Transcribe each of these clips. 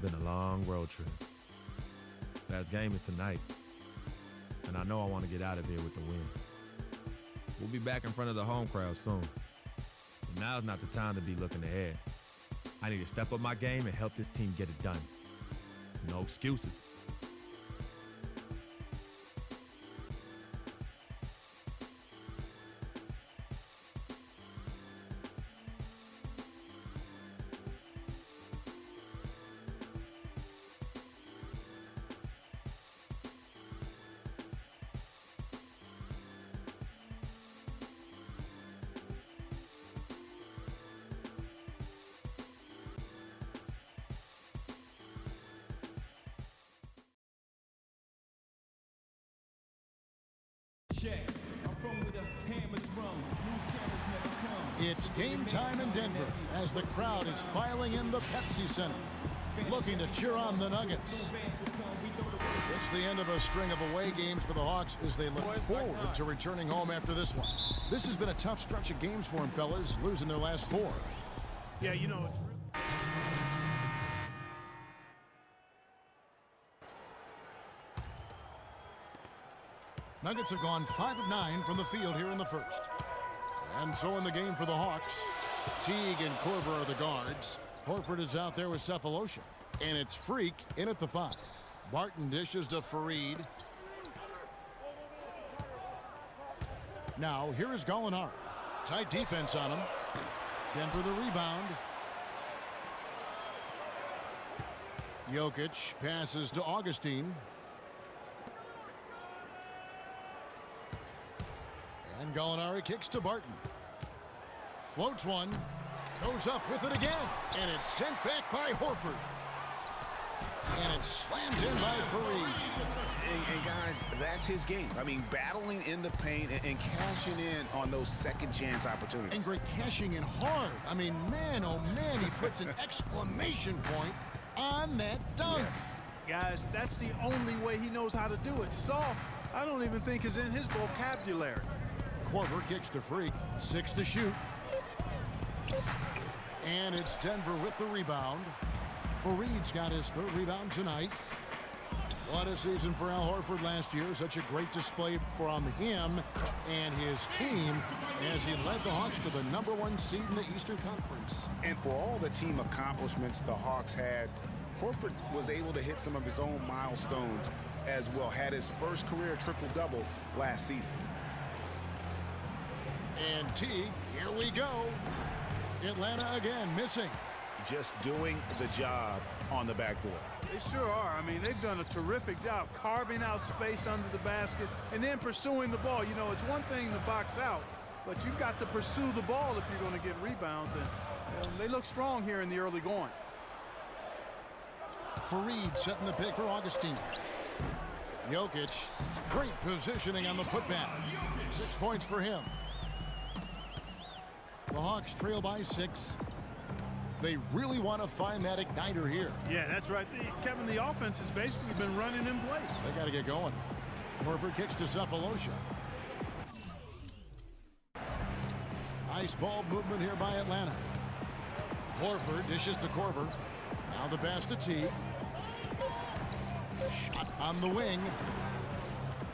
been a long road trip. Last game is tonight, and I know I want to get out of here with the win. We'll be back in front of the home crowd soon, but now's not the time to be looking ahead. I need to step up my game and help this team get it done. No excuses. It's game time in Denver as the crowd is filing in the Pepsi Center, looking to cheer on the Nuggets. It's the end of a string of away games for the Hawks as they look forward to returning home after this one. This has been a tough stretch of games for them, fellas, losing their last 4. Yeah, you know, it's really... Nuggets have gone 5 of 9 from the field here in the first. And so in the game for the Hawks, Teague and Korver are the guards. Horford is out there with Sefolosha. And it's Freak in at the 5. Barton dishes to Fareed. Now here is Gallinari. Tight defense on him. Denver the rebound. Jokic passes to Augustine. And Gallinari kicks to Barton. Floats one. Goes up with it again. And it's sent back by Horford. And it's slammed in by Fareed. And guys, that's his game. I mean, battling in the paint and cashing in on those second chance opportunities. And great cashing in hard. I mean, man, oh man, he puts an exclamation point on that dunk. Yes. Guys, that's the only way he knows how to do it. Soft, I don't even think is in his vocabulary. Korver kicks to Freak. 6 to shoot. And it's Denver with the rebound. Fareed's got his 3rd rebound tonight. What a season for Al Horford last year. Such a great display from him and his team as he led the Hawks to the #1 seed in the Eastern Conference. And for all the team accomplishments the Hawks had, Horford was able to hit some of his own milestones as well. Had his first career triple-double last season. And Teague, here we go. Atlanta again missing. Just doing the job on the backboard. They sure are. I mean, they've done a terrific job carving out space under the basket and then pursuing the ball. You know, it's one thing to box out, but you've got to pursue the ball if you're going to get rebounds. And they look strong here in the early going. Fareed setting the pick for Augustine. Jokic, great positioning on the putback. 6 points for him. The Hawks trail by 6. They really want to find that igniter here. Yeah, that's right. Kevin, the offense has basically been running in place. They got to get going. Horford kicks to Sefolosha. Nice ball movement here by Atlanta. Horford dishes to Korver. Now the pass to Teague. Shot on the wing.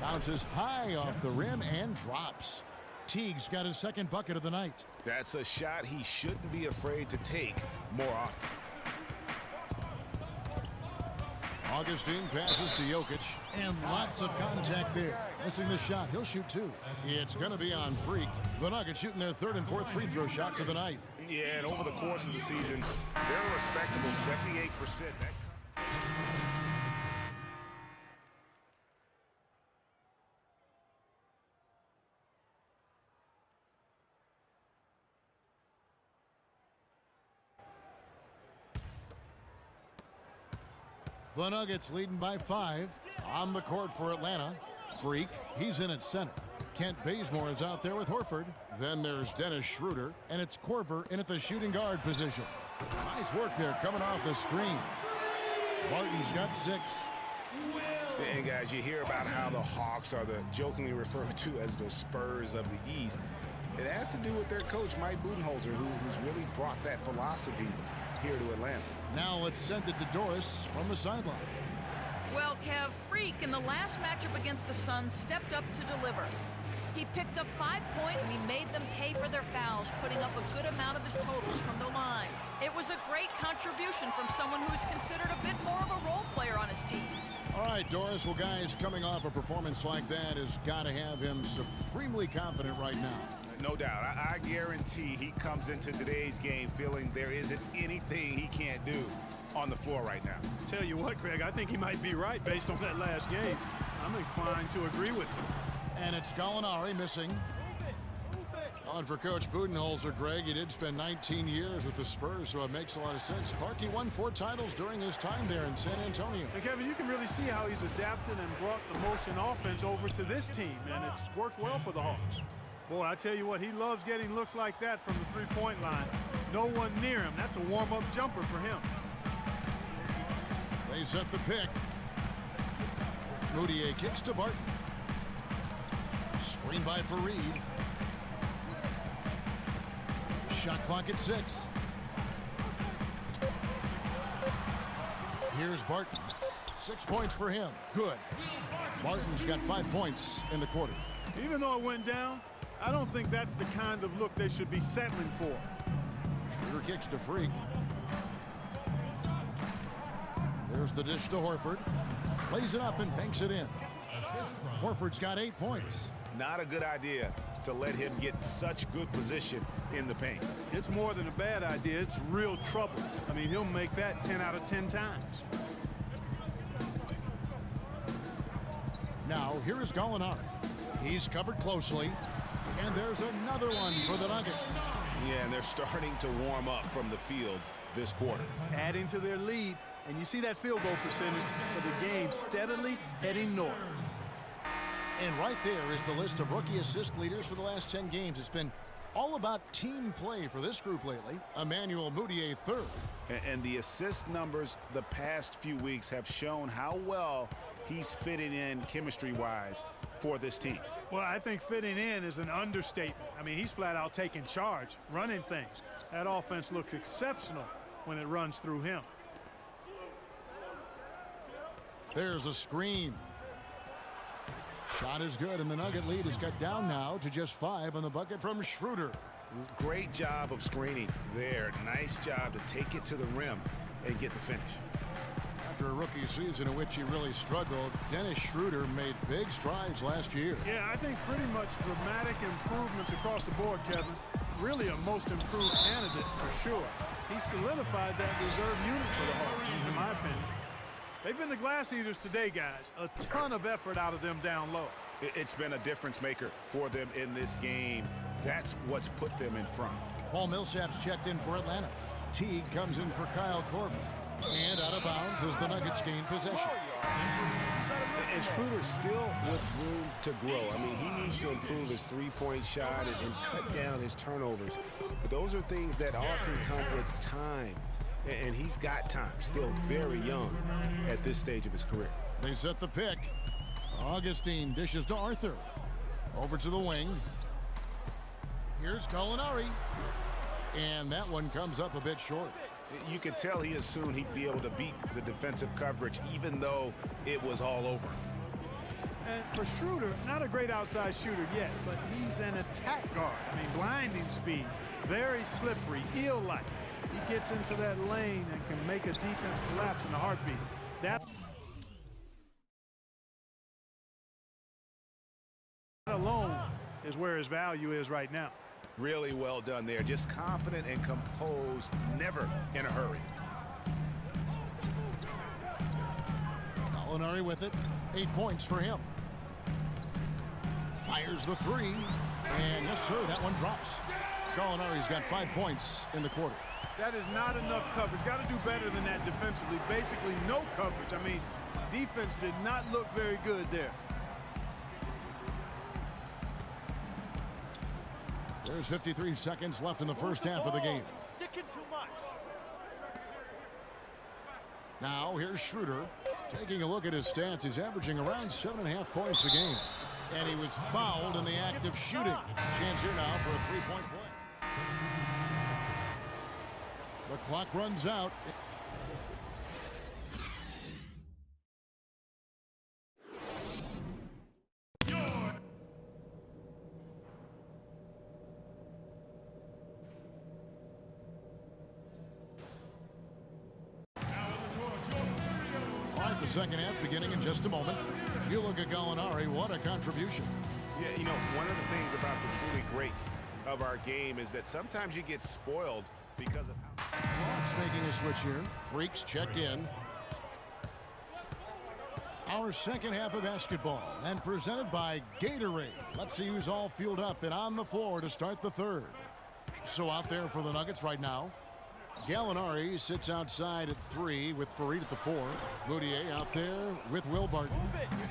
Bounces high off the rim and drops. Teague's got his 2nd bucket of the night. That's a shot he shouldn't be afraid to take more often. Augustine passes to Jokic, and lots of contact there. Missing the shot. He'll shoot 2. It's going to be on Freak. The Nuggets shooting their 3rd and 4th free throw shots of the night. Yeah, and over the course of the season, they're a respectable 78%. The Nuggets leading by 5. On the court for Atlanta. Freak, he's in at center. Kent Bazemore is out there with Horford. Then there's Dennis Schroeder, and it's Korver in at the shooting guard position. Nice work there coming off the screen. Barton's got 6. And guys, you hear about how the Hawks are the jokingly referred to as the Spurs of the East. It has to do with their coach, Mike Budenholzer, who's really brought that philosophy here to Atlanta. Now let's send it to Doris from the sideline. Well, Kev, Freak in the last matchup against the Suns stepped up to deliver. He picked up 5 points and he made them pay for their fouls, putting up a good amount of his totals from the line. It was a great contribution from someone who's considered a bit more of a role player on his team. All right, Doris. Well, guys, coming off a performance like that has got to have him supremely confident right now. No doubt. I guarantee he comes into today's game feeling there isn't anything he can't do on the floor right now. Tell you what, Greg, I think he might be right based on that last game. I'm inclined to agree with him. And it's Gallinari missing. Calling for Coach Budenholzer, Greg. He did spend 19 years with the Spurs, so it makes a lot of sense. Clarkie won 4 titles during his time there in San Antonio. And Kevin, you can really see how he's adapted and brought the motion offense over to this team, and it's worked well for the Hawks. Boy, I tell you what, he loves getting looks like that from the three-point line. No one near him. That's a warm-up jumper for him. They set the pick. Moutier kicks to Barton. Screen by Fareed. Shot clock at 6. Here's Barton. 6 points for him. Good. Barton's got 5 points in the quarter. Even though it went down, I don't think that's the kind of look they should be settling for. Schroeder kicks to Freak. There's the dish to Horford. Plays it up and banks it in. Horford's got 8 points. Not a good idea to let him get such good position in the paint. It's more than a bad idea. It's real trouble. I mean, he'll make that 10 out of 10 times. Now, here is Gallinari. He's covered closely. And there's another one for the Nuggets. Yeah, and they're starting to warm up from the field this quarter. Adding to their lead, and you see that field goal percentage for the game steadily heading north. And right there is the list of rookie assist leaders for the last 10 games. It's been all about team play for this group lately. Emmanuel Mudiay third. And the assist numbers the past few weeks have shown how well he's fitting in chemistry-wise for this team. Well, I think fitting in is an understatement. I mean, he's flat out taking charge, running things. That offense looks exceptional when it runs through him. There's a screen. Shot is good, and the Nugget lead is cut down now to just 5 on the bucket from Schroeder. Great job of screening there. Nice job to take it to the rim and get the finish. After a rookie season in which he really struggled, Dennis Schroeder made big strides last year. Yeah, I think pretty much dramatic improvements across the board, Kevin. Really a most improved candidate for sure. He solidified that reserve unit for the Hawks, in my opinion. They've been the glass eaters today, guys. A ton of effort out of them down low. It's been a difference maker for them in this game. That's what's put them in front. Paul Millsap's checked in for Atlanta. Teague comes in for Kyle Korver. And out of bounds as the Nuggets gain possession. And Schroeder still with room to grow. I mean, he needs to improve his three-point shot and cut down his turnovers. But those are things that often come with time. And he's got time, still very young at this stage of his career. They set the pick. Augustine dishes to Arthur. Over to the wing. Here's Gallinari. And that one comes up a bit short. You could tell he assumed he'd be able to beat the defensive coverage, even though it was all over. And for Schroeder, not a great outside shooter yet, but he's an attack guard. I mean, blinding speed, very slippery, eel-like. He gets into that lane and can make a defense collapse in a heartbeat. That alone is where his value is right now. Really well done there. Just confident and composed, never in a hurry. Gallinari with it. 8 points for him. Fires the 3. And yes, sir, that one drops. Gallinari's got 5 points in the quarter. That is not enough coverage. Got to do better than that defensively. Basically no coverage. I mean, defense did not look very good there. There's 53 seconds left in the first half of the game. Sticking too much. Now here's Schroeder. Taking a look at his stats, he's averaging around 7.5 points a game. And he was fouled in the act of shooting. Chance here now for a three-point play. The clock runs out. All right, the second half beginning in just a moment. You look at Gallinari, what a contribution. Yeah, you know, one of the things about the truly greats of our game is that sometimes you get spoiled because of how... Hawks making a switch here. Freaks checked in. Our second half of basketball and presented by Gatorade. Let's see who's all fueled up and on the floor to start the third. So out there for the Nuggets right now, Gallinari sits outside at 3 with Faried at the 4. Mudiay out there with Will Barton.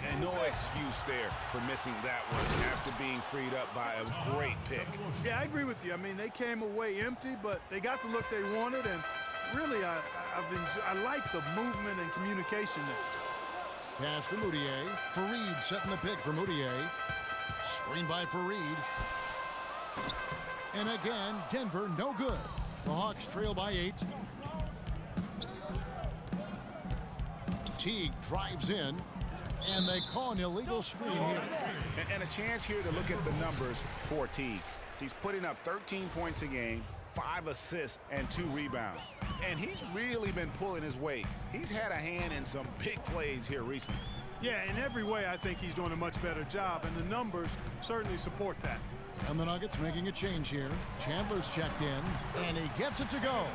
And no excuse there for missing that one after being freed up by a great pick. Yeah, I agree with you. I mean, they came away empty, but they got the look they wanted, and really, I like the movement and communication there. Pass to Mudiay. Faried setting the pick for Mudiay. Screen by Faried. And again, Denver no good. The Hawks trail by 8. Teague drives in, and they call an illegal screen here. And a chance here to look at the numbers for Teague. He's putting up 13 points a game, 5 assists, and 2 rebounds. And he's really been pulling his weight. He's had a hand in some big plays here recently. Yeah, in every way, I think he's doing a much better job, and the numbers certainly support that. And the Nuggets making a change here. Chandler's checked in, and he gets it to go.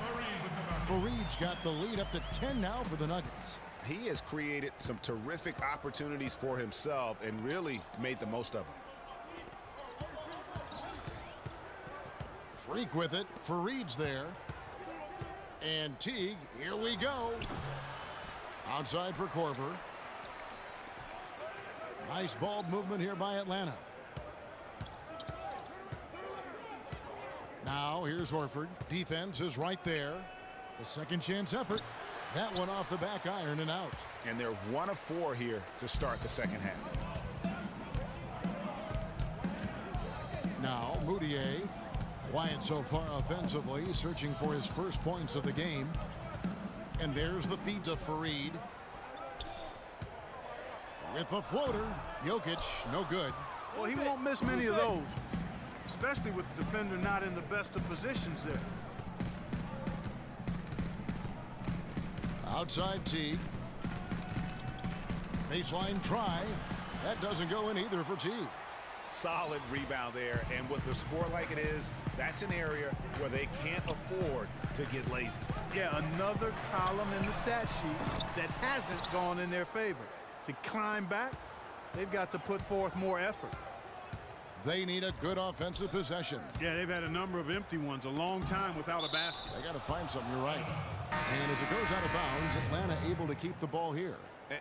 Faried's got the lead up to 10 now for the Nuggets. He has created some terrific opportunities for himself and really made the most of them. Freak with it. Faried's there. And Teague, here we go. Outside for Korver. Nice ball movement here by Atlanta. Now here's Horford. Defense is right there. The second chance effort. That one off the back iron and out. And they're 1 of 4 here to start the second half. Now Mudiay. Quiet so far offensively, searching for his first points of the game. And there's the feed to Faried. With the floater, Jokic, no good. Well, he won't miss many of those, especially with the defender not in the best of positions there. Outside Teague. Baseline try. That doesn't go in either for Teague. Solid rebound there, and with a score like it is, that's an area where they can't afford to get lazy. Yeah, another column in the stat sheet that hasn't gone in their favor. To climb back, they've got to put forth more effort. They need a good offensive possession. Yeah, they've had a number of empty ones, a long time without a basket. They got to find something, you're right. And as it goes out of bounds, Atlanta able to keep the ball here.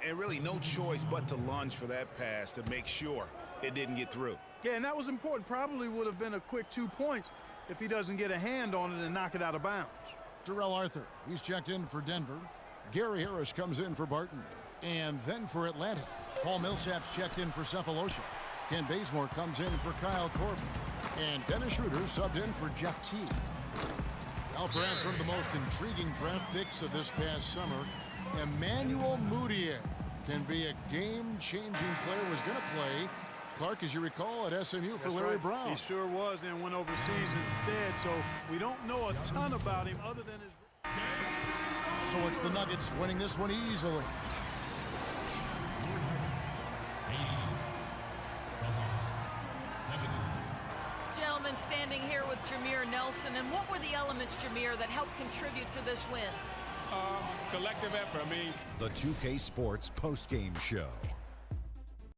And really no choice but to lunge for that pass to make sure it didn't get through. Yeah, and that was important. Probably would have been a quick 2 points if he doesn't get a hand on it and knock it out of bounds. Terrell Arthur, he's checked in for Denver. Gary Harris comes in for Barton. And then for Atlanta, Paul Millsap's checked in for Cephalosha. Ken Bazemore comes in for Kyle Korver. And Dennis Schroeder subbed in for Jeff Teague. Now perhaps one of the most intriguing draft picks of this past summer, Emmanuel Mudiay, can be a game-changing player, was going to play, Clark, as you recall, at SMU for Larry Brown. He sure was, and went overseas instead, so we don't know a ton about him other than his... So it's the Nuggets winning this one easily. Gentlemen, standing here with Jameer Nelson, and what were the elements, Jameer, that helped contribute to this win? Collective effort. I mean, The 2K Sports postgame show.